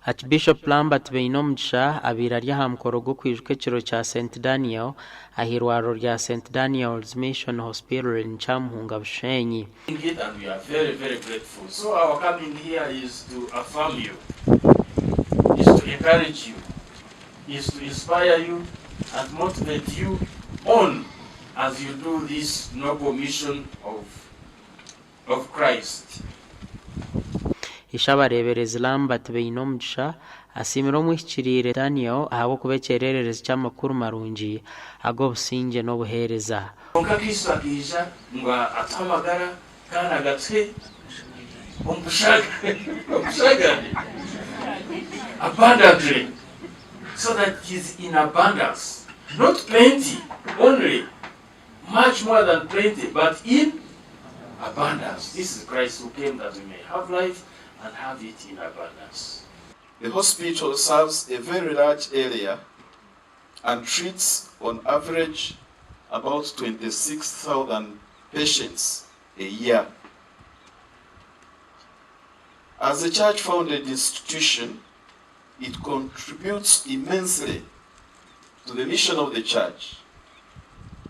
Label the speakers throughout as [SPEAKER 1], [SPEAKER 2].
[SPEAKER 1] Archbishop Lambert Bainomugisha abira rya mukoro go kwijukiro cha St Daniel ahirwaro rya St Daniel's Mission Hospital in Chamuka Bushenyi.
[SPEAKER 2] And we are very, very grateful. So our coming here is to affirm you, is to encourage you, is to inspire you and motivate you on as you do this noble mission of Christ.
[SPEAKER 1] Ishabarebereza Lambert Bainomugisha asimira omwikirire Daniel ahabo kubekerereza cyamakuru marungi Agobusinge no buhereza.
[SPEAKER 2] Onka Kristo akija ngwa atamagara kana gatwe omushaga abundantly, so that he is in abundance, not plenty only, much more than plenty, but in abundance. This is Christ who came that we may have life and have it in abundance.
[SPEAKER 3] The hospital serves a very large area and treats on average about 26,000 patients a year. As a church-founded institution, it contributes immensely to the mission of the church,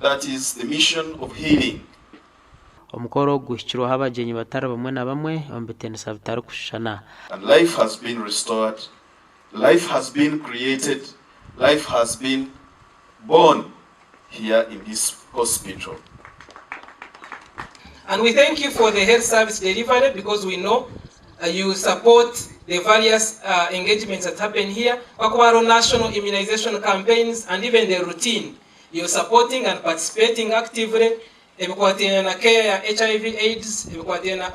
[SPEAKER 3] that is the mission of healing.
[SPEAKER 1] Omukoro guhikiro habagenyi batara bamwe na bamwe ombetenesa bitaro kushana.
[SPEAKER 3] And life has been restored, life has been created, life has been born here in this hospital.
[SPEAKER 4] And we thank you for the health service delivered, because we know you support the various engagements that happen here, national immunization campaigns, and even the routine. You're supporting and participating actively. Care, HIV/AIDS,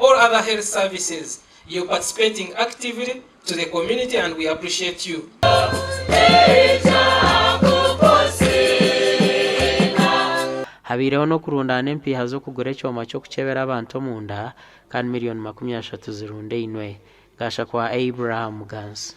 [SPEAKER 4] all other health services. You're participating actively to the community, and we appreciate you.
[SPEAKER 1] Habireho no kurundana empiha zo kugura ekyoma cyo kukyebera abantu munda kandi miliyoni 30 zirunde inwe gasha kwa Abraham Gans.